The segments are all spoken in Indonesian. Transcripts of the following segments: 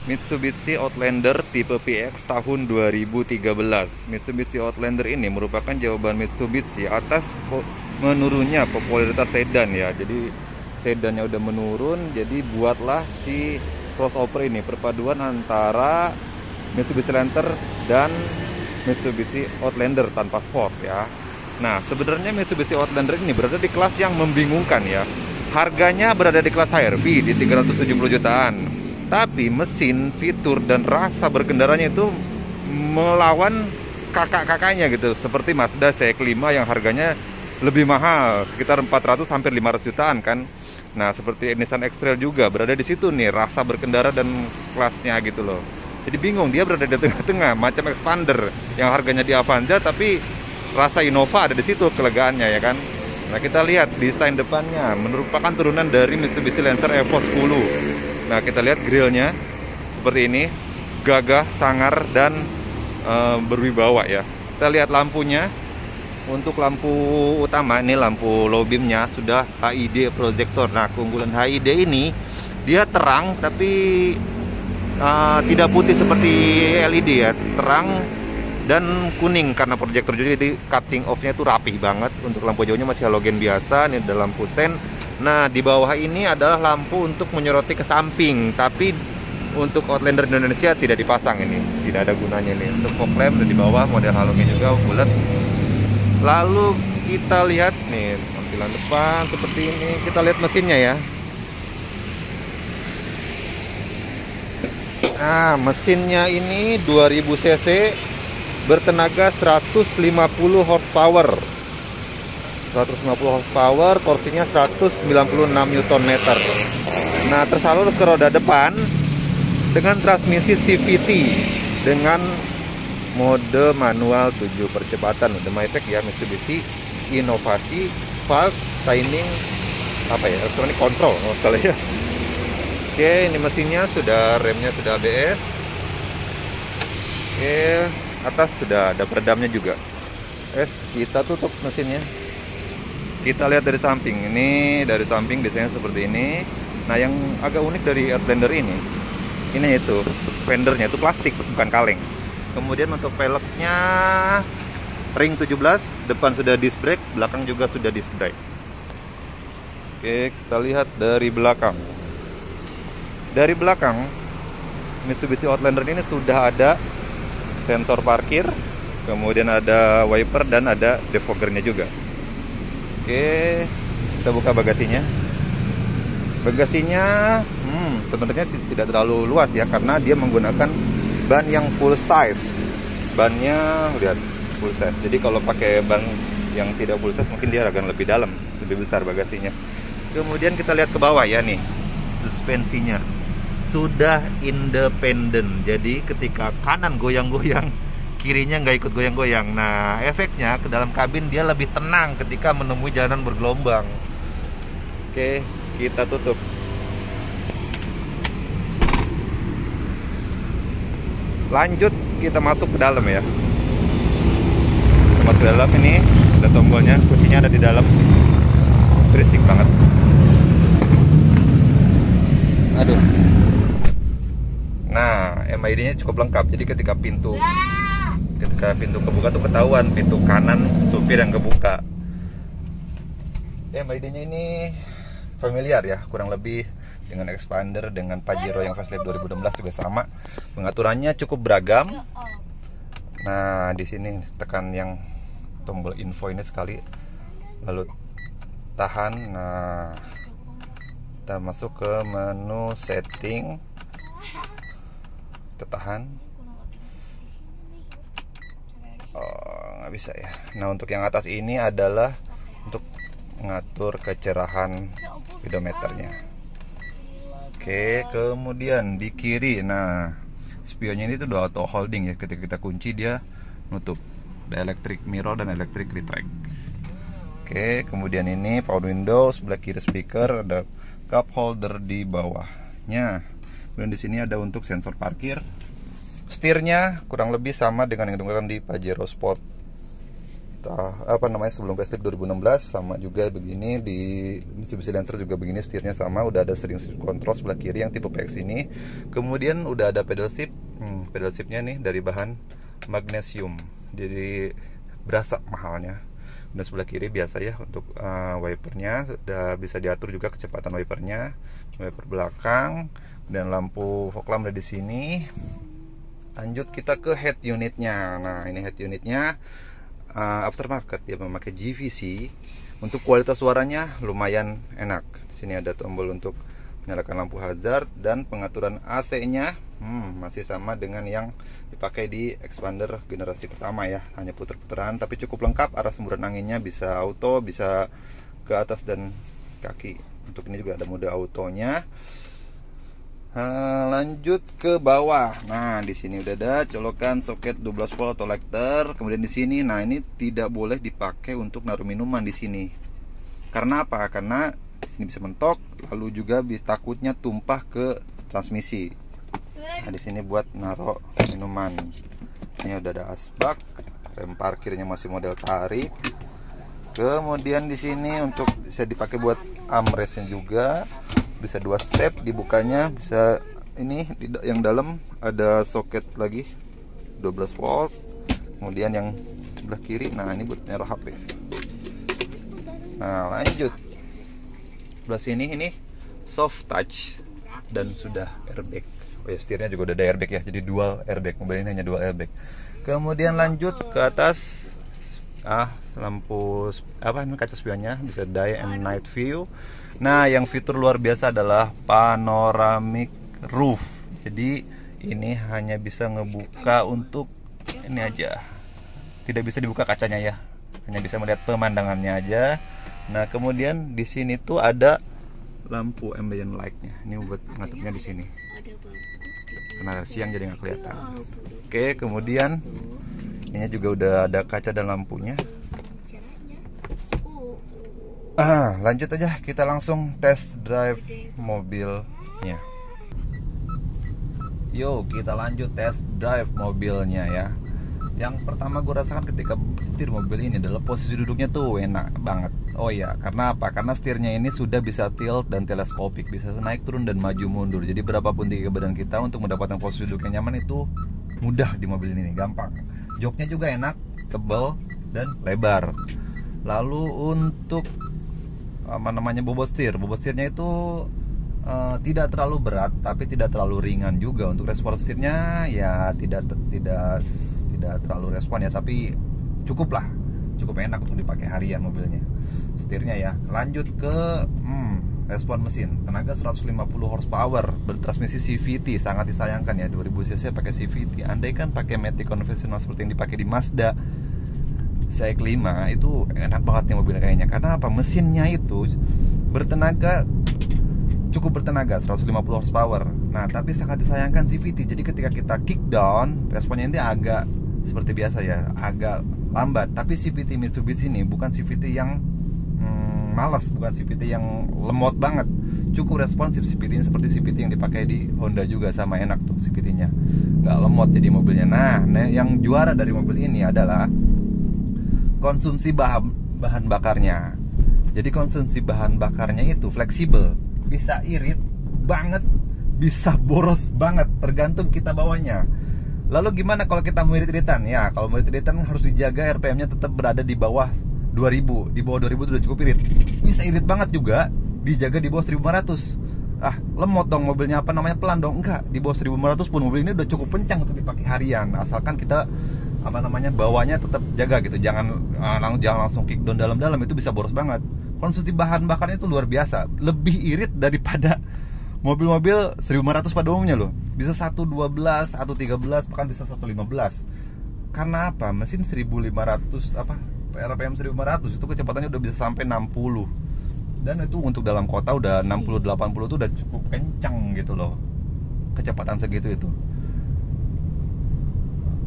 Mitsubishi Outlander tipe PX tahun 2013. Mitsubishi Outlander ini merupakan jawaban Mitsubishi atas menurunnya popularitas sedan ya. Jadi sedannya udah menurun, jadi buatlah si crossover ini, perpaduan antara Mitsubishi Lancer dan Mitsubishi Outlander tanpa sport ya. Nah, sebenarnya Mitsubishi Outlander ini berada di kelas yang membingungkan ya. Harganya berada di kelas HRV di 370 jutaan. Tapi mesin, fitur, dan rasa berkendaranya itu melawan kakak-kakaknya gitu. Seperti Mazda CX-5 yang harganya lebih mahal, sekitar 400 hampir 500 jutaan kan. Nah, seperti Nissan X-Trail juga berada di situ nih, rasa berkendara dan kelasnya gitu loh. Jadi bingung, dia berada di tengah-tengah, macam Expander yang harganya di Avanza tapi rasa Innova ada di situ kelegaannya ya kan. Nah, kita lihat desain depannya merupakan turunan dari Mitsubishi Lancer Evo 10. Nah, kita lihat grillnya seperti ini, gagah, sangar, dan berwibawa ya. Kita lihat lampunya. Untuk lampu utama ini lampu low beamnya sudah HID projector. Nah, keunggulan HID ini dia terang tapi tidak putih seperti LED ya, terang dan kuning karena proyektor juga, jadi cutting off-nya itu rapih banget. Untuk lampu jauhnya masih halogen biasa, ini ada lampu sen. Nah, di bawah ini adalah lampu untuk menyoroti ke samping, tapi untuk Outlander Indonesia tidak dipasang, ini tidak ada gunanya nih. Untuk fog lamp dan di bawah model halogen juga bulat. Lalu kita lihat nih tampilan depan seperti ini. Kita lihat mesinnya ya. Nah, mesinnya ini 2000 cc bertenaga 150 horsepower. 150 horsepower, torsinya 196 Nm. Nah, tersalur ke roda depan dengan transmisi CVT dengan mode manual 7 percepatan. Udah MyTech ya, Mitsubishi inovasi valve timing apa ya, electronic control kalau ya. Oke, ini mesinnya sudah, remnya sudah ABS. Oke, atas sudah ada peredamnya juga. Kita tutup mesinnya. Kita lihat dari samping. Ini dari samping desainnya seperti ini. Nah, yang agak unik dari Outlander ini itu fendernya itu plastik, bukan kaleng. Kemudian untuk peleknya ring 17, depan sudah disc brake, belakang juga sudah disc brake. Oke, kita lihat dari belakang. Dari belakang Mitsubishi Outlander ini sudah ada sensor parkir, kemudian ada wiper dan ada defoggernya juga. Oke, kita buka bagasinya. Bagasinya sebenarnya tidak terlalu luas ya, karena dia menggunakan ban yang full size. Bannya lihat full size. Jadi kalau pakai ban yang tidak full size mungkin dia agak lebih dalam, lebih besar bagasinya. Kemudian kita lihat ke bawah ya nih. Suspensinya sudah independen. Jadi ketika kanan goyang-goyang, kirinya nggak ikut goyang-goyang. Nah, efeknya ke dalam kabin dia lebih tenang ketika menemui jalanan bergelombang. Oke, kita tutup. Lanjut kita masuk ke dalam ya. Kita masuk ke dalam, ini ada tombolnya, kuncinya ada di dalam. Berisik banget. Aduh. Nah, MID-nya cukup lengkap. Jadi ketika pintu kebuka tuh ketahuan pintu kanan supir yang kebuka. MID-nya ini familiar ya, kurang lebih dengan Expander, dengan Pajero yang facelift 2016 juga sama. Pengaturannya cukup beragam. Nah, di sini tekan yang tombol info ini sekali, lalu tahan. Nah, kita masuk ke menu setting. Kita tahan. Oh, nggak bisa ya. Nah, untuk yang atas ini adalah untuk mengatur kecerahan speedometernya. Oke, kemudian di kiri, nah spionnya ini tuh udah auto holding ya. Ketika kita kunci dia nutup. Ada electric mirror dan electric retract. Oke, kemudian ini power windows, sebelah kiri speaker, ada cup holder di bawahnya. Kemudian di sini ada untuk sensor parkir. Setirnya kurang lebih sama dengan yang digunakan di Pajero Sport sebelum facelift 2016. Sama juga begini di Mitsubishi Lancer juga begini, setirnya sama, udah ada steering control sebelah kiri yang tipe PX ini. Kemudian udah ada pedal shift. Pedal shiftnya nih dari bahan magnesium, jadi berasa mahalnya. Dan sebelah kiri biasa ya untuk wipernya, sudah bisa diatur juga kecepatan wipernya, wiper belakang, dan lampu fog lamp ada di sini. Lanjut kita ke head unitnya. Nah ini head unitnya aftermarket, dia memakai GVC. Untuk kualitas suaranya lumayan enak. Di sini ada tombol untuk menyalakan lampu hazard, dan pengaturan AC-nya masih sama dengan yang dipakai di Expander generasi pertama ya, hanya puter-puteran tapi cukup lengkap. Arah semburan anginnya bisa auto, bisa ke atas dan kaki. Untuk ini juga ada mode autonya. Lanjut ke bawah. Nah di sini udah ada colokan soket 12 volt atau lighter. Kemudian di sini, nah ini tidak boleh dipakai untuk naruh minuman di sini. Karena apa? Karena di sini bisa mentok, lalu juga takutnya tumpah ke transmisi. Nah di sini buat naruh minuman. Ini udah ada asbak, rem parkirnya masih model tarik. Kemudian di sini untuk bisa dipakai buat armrestnya juga, bisa 2 step dibukanya, bisa ini yang dalam ada soket lagi 12 volt. Kemudian yang sebelah kiri, nah ini buat naruh HP. Nah lanjut sebelah sini, ini soft touch dan sudah airbag. Oh ya, setirnya juga udah ada airbag ya, jadi dual airbag. Mobil ini hanya dual airbag. Kemudian lanjut ke atas, lampu ini kaca spionnya bisa day and night view. Nah yang fitur luar biasa adalah panoramic roof. Jadi ini hanya bisa ngebuka untuk ini aja, tidak bisa dibuka kacanya ya, hanya bisa melihat pemandangannya aja. Nah kemudian di sini tuh ada lampu ambient light-nya. Ini buat ngatupnya di sini. Karena siang jadi nggak kelihatan. Oke, kemudian ini juga udah ada kaca dan lampunya. Lanjut aja, kita langsung test drive mobilnya. Yo, kita lanjut test drive mobilnya ya. Yang pertama gue rasakan ketika setir mobil ini adalah posisi duduknya tuh enak banget. Oh ya, karena apa? Karena setirnya ini sudah bisa tilt dan teleskopik, bisa naik turun dan maju mundur. Jadi berapapun tinggi badan kita, untuk mendapatkan posisi duduk yang nyaman itu mudah di mobil ini, gampang. Joknya juga enak, tebal dan lebar. Lalu untuk bobot setirnya itu tidak terlalu berat tapi tidak terlalu ringan juga. Untuk respon setirnya ya tidak terlalu respon ya, tapi cukup enak untuk dipakai harian mobilnya setirnya ya. Lanjut ke respon mesin, tenaga 150 horsepower, bertransmisi CVT, sangat disayangkan ya 2000 cc pakai CVT. Andaikan pakai matic konvensional seperti yang dipakai di Mazda CX-5 itu enak banget nih mobilnya kayaknya. Karena apa? Mesinnya itu cukup bertenaga 150 horsepower. Nah tapi sangat disayangkan CVT. Jadi ketika kita kick down, responnya ini agak seperti biasa ya, agak lambat. Tapi CVT Mitsubishi ini bukan CVT yang malas, bukan CVT yang lemot banget. Cukup responsif CVT ini, seperti CVT yang dipakai di Honda juga, sama enak tuh CVT-nya, nggak lemot jadi mobilnya. Nah yang juara dari mobil ini adalah konsumsi bahan bakarnya. Jadi konsumsi bahan bakarnya itu fleksibel, bisa irit banget, bisa boros banget, tergantung kita bawanya. Lalu gimana kalau kita mau irit-iritan? Ya, kalau mau irit-iritan harus dijaga RPM-nya tetap berada di bawah 2000. Di bawah 2000 itu udah cukup irit. Bisa irit banget juga, dijaga di bawah 1500. Lemot dong mobilnya, pelan dong? Enggak, di bawah 1500 pun mobil ini udah cukup kencang untuk dipakai harian, asalkan kita bawahnya tetap jaga gitu. Jangan langsung kick down dalam-dalam, itu bisa boros banget. Konsumsi bahan bakarnya itu luar biasa, lebih irit daripada mobil-mobil 1500 pada umumnya loh. Bisa 112, 113, bahkan bisa 115. Karena apa? Mesin 1500 RPM 1500 itu kecepatannya udah bisa sampai 60. Dan itu untuk dalam kota udah 60 80 itu udah cukup kencang gitu loh. Kecepatan segitu itu.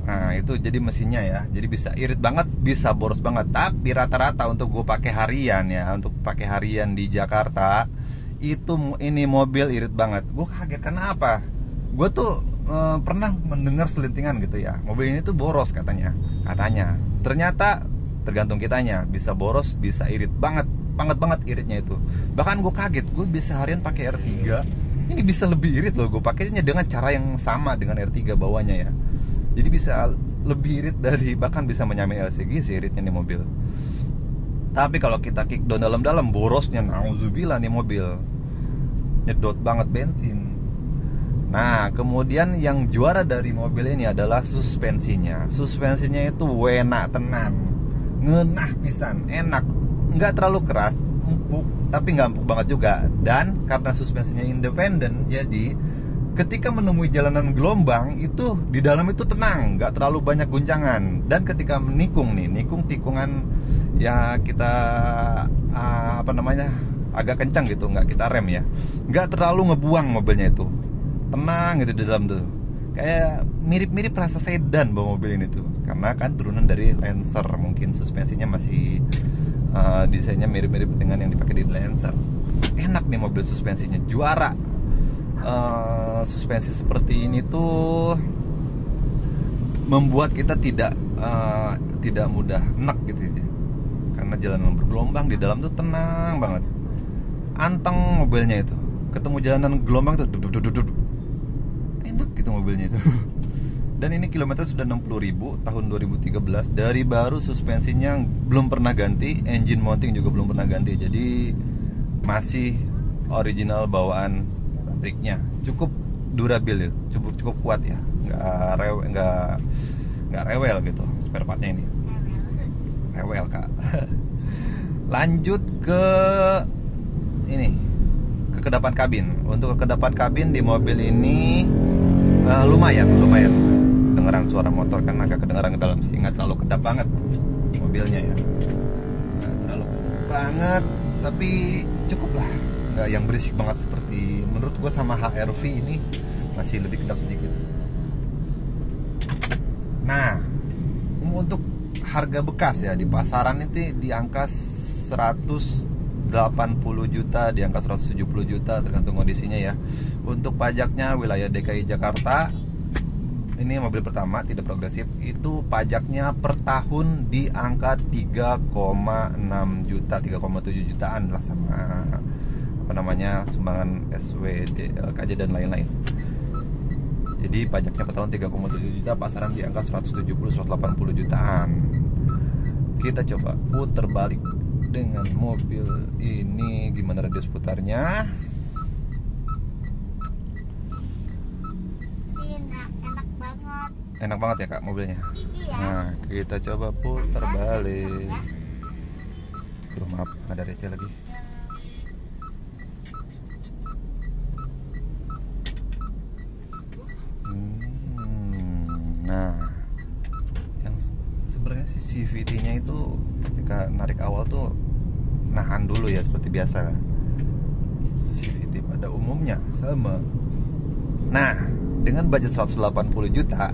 Nah itu jadi mesinnya ya, jadi bisa irit banget, bisa boros banget. Tapi rata-rata untuk gue pakai harian ya, untuk pakai harian di Jakarta itu ini mobil irit banget. Gue kaget karena apa? Gue tuh pernah mendengar selintingan gitu ya, mobil ini tuh boros katanya. Ternyata tergantung kitanya, bisa boros, bisa irit banget iritnya itu. Bahkan gue kaget, gue bisa harian pakai R3, ini bisa lebih irit loh. Gue pakainya dengan cara yang sama dengan R3 bawahnya ya, jadi bisa lebih irit dari, bahkan bisa menyamai LCG sih iritnya nih mobil. Tapi kalau kita kick down dalam-dalam, borosnya nauzubillah nih mobil, nyedot banget bensin. Nah, kemudian yang juara dari mobil ini adalah suspensinya. Suspensinya itu enak tenan, ngenah pisan, enak, nggak terlalu keras, empuk, tapi nggak empuk banget juga. Dan karena suspensinya independen, jadi ketika menemui jalanan gelombang itu di dalam itu tenang, nggak terlalu banyak guncangan. Dan ketika menikung tikungan ya kita agak kencang gitu, nggak kita rem ya, nggak terlalu ngebuang mobilnya itu, tenang gitu di dalam tuh. Kayak mirip-mirip rasa sedan bawa mobil ini tuh, karena kan turunan dari Lancer, mungkin suspensinya masih desainnya mirip-mirip dengan yang dipakai di Lancer. Enak nih mobil, suspensinya juara. Suspensi seperti ini tuh membuat kita tidak mudah enak gitu ya, karena jalanan bergelombang di dalam tuh tenang banget, anteng mobilnya itu. Ketemu jalanan gelombang tuh enak gitu mobilnya itu. Dan ini kilometer sudah 60.000 tahun 2013, dari baru, suspensinya belum pernah ganti, engine mounting juga belum pernah ganti, jadi masih original bawaan pabriknya. Cukup durabil ya, cukup kuat ya, nggak rewel gitu spare partnya ini. Rewel kak. Lanjut ke ini, ke kedapan kabin. Untuk kedapan kabin di mobil ini lumayan kedengeran suara motor, kan agak kedengeran ke dalam sih, nggak terlalu kedap banget mobilnya ya, nggak terlalu kedap banget, tapi cukup lah, nggak yang berisik banget seperti menurut gue sama HR-V ini, masih lebih kedap sedikit. Nah, untuk harga bekas ya di pasaran itu di angka 180 juta, di angka 170 juta tergantung kondisinya ya. Untuk pajaknya wilayah DKI Jakarta, ini mobil pertama tidak progresif, itu pajaknya per tahun di angka 3,6 juta, 3,7 jutaan lah, sama sumbangan SWD, LKJ dan lain-lain. Jadi pajaknya per tahun 3,7 juta, pasaran di angka 170-180 jutaan. Kita coba puter balik dengan mobil ini, gimana radius putarnya. Enak banget ya kak mobilnya. Iya. Nah, kita coba putar balik. Aduh, maaf, ada receh lagi. Nah, yang sebenarnya si CVT-nya itu ketika narik awal tuh nahan dulu ya, seperti biasa. CVT pada umumnya sama. Nah, dengan budget 180 juta,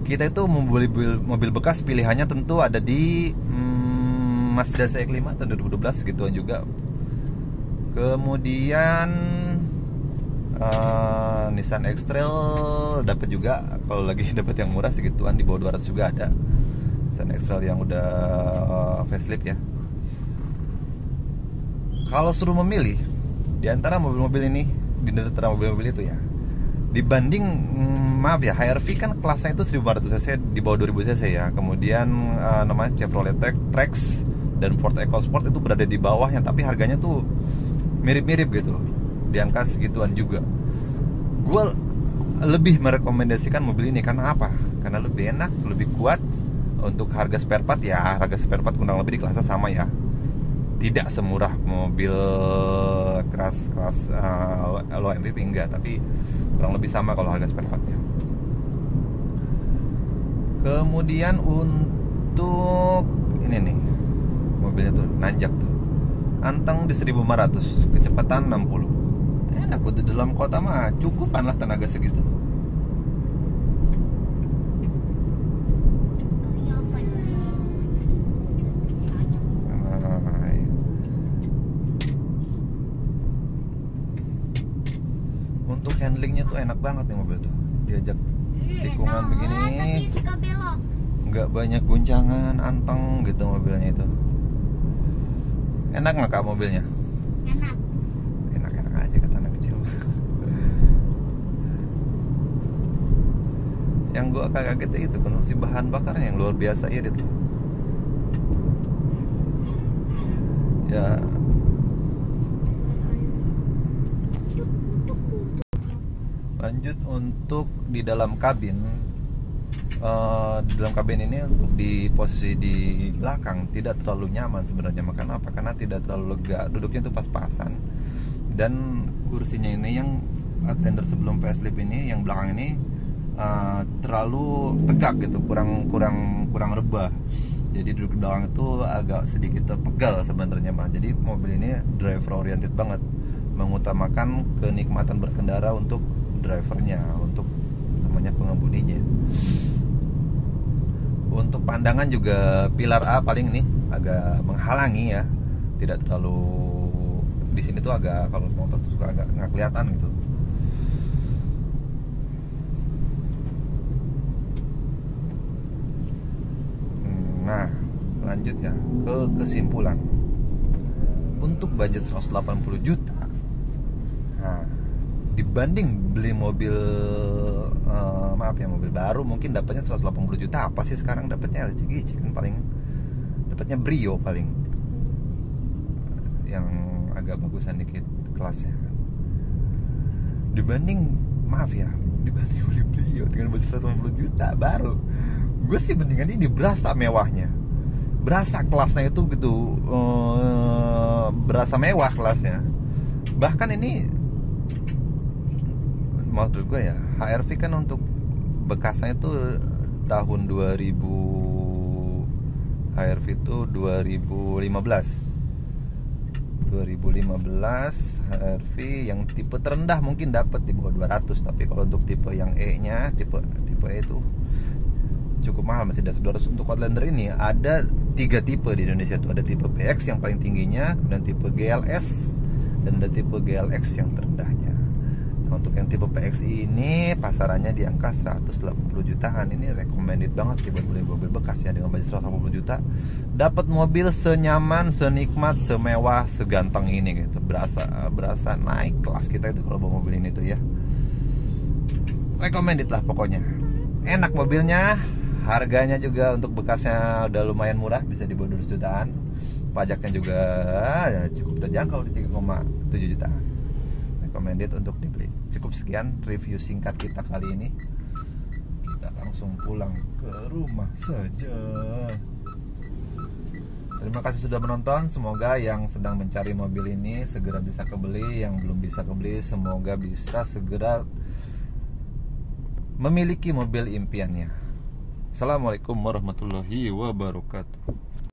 kita itu membeli mobil bekas, pilihannya tentu ada di Mazda CX-5 tahun 2012 gituan juga. Kemudian Nissan X-Trail dapat juga, kalau lagi dapat yang murah segituan, di bawah 200 juga ada. Nissan X-Trail yang udah facelift ya. Kalau suruh memilih di antara mobil-mobil ini, di antara mobil-mobil itu ya, dibanding maaf ya, HR-V kan kelasnya itu 1500 cc, di bawah 2000 cc ya. Kemudian namanya Chevrolet Trax dan Ford EcoSport itu berada di bawahnya, tapi harganya tuh mirip-mirip gitu, di angka segituan juga. Gue lebih merekomendasikan mobil ini karena apa? Karena lebih enak, lebih kuat. Untuk harga spare part ya, harga spare part kurang lebih di kelasnya sama ya, tidak semurah mobil kelas low MPV enggak, tapi kurang lebih sama kalau harga spare partnya. Kemudian untuk ini nih, mobilnya tuh nanjak tuh, anteng di 1500, kecepatan 60. Enak buat di dalam kota mah, cukupan lah tenaga segitu. Untuk handlingnya tuh enak banget nih mobil tuh, diajak tikungan begini. Tapi suka belok. nggak banyak guncangan, anteng gitu mobilnya itu. Enak nggak kak mobilnya? Enak. Enak-enak aja kata anak kecil. Yang gua agak kaget itu konsumsi bahan bakarnya yang luar biasa irit. Ya, lanjut untuk di dalam kabin. Di dalam kabin ini untuk di posisi di belakang tidak terlalu nyaman sebenarnya. Makanya apa? Karena tidak terlalu lega, duduknya itu pas-pasan. Dan kursinya ini yang Outlander sebelum facelift ini, yang belakang ini terlalu tegak gitu, kurang rebah. Jadi duduk di belakang itu agak sedikit pegal sebenarnya mah. Jadi mobil ini driver oriented banget, mengutamakan kenikmatan berkendara untuk drivernya, untuk namanya pengemudinya. Untuk pandangan juga pilar A paling nih agak menghalangi ya, tidak terlalu di sini tuh agak, kalau motor tuh suka agak nggak kelihatan gitu. Nah, lanjut ya ke kesimpulan. Untuk budget 180 juta, nah, dibanding beli mobil mobil baru mungkin dapatnya 180 juta. Apa sih sekarang dapatnya LCGC kan, paling dapatnya Brio paling yang agak bagusan dikit kelasnya kan. Dibanding beli Brio dengan budget 180 juta baru, gue sih mendingan ini berasa mewahnya, berasa kelasnya itu gitu, berasa mewah kelasnya. Bahkan ini maksud gue ya, HR-V kan untuk bekasnya itu tahun 2000, HR-V itu 2015 HR-V yang tipe terendah mungkin dapat di bawah 200. Tapi kalau untuk tipe yang E-nya, tipe E itu cukup mahal, masih dari 200. Untuk Outlander ini ada 3 tipe di Indonesia tuh. Ada tipe PX yang paling tingginya, kemudian tipe GLS, dan ada tipe GLX yang terendahnya. Nah, untuk yang tipe PX ini pasarannya di angka 180 jutaan. Ini recommended banget sih buat beli mobil bekas ya, dengan budget 180 juta dapat mobil senyaman, senikmat, semewah, seganteng ini gitu. Berasa naik kelas kita itu kalau bawa mobil ini tuh ya. Recommended lah pokoknya. Enak mobilnya, harganya juga untuk bekasnya udah lumayan murah, bisa di bawah 200 jutaan. Pajaknya juga ya, cukup terjangkau di 3,7 jutaan. Recommended untuk dibeli. Cukup sekian review singkat kita kali ini. Kita langsung pulang ke rumah saja. Terima kasih sudah menonton. Semoga yang sedang mencari mobil ini segera bisa kebeli. Yang belum bisa kebeli semoga bisa segera memiliki mobil impiannya. Assalamualaikum warahmatullahi wabarakatuh.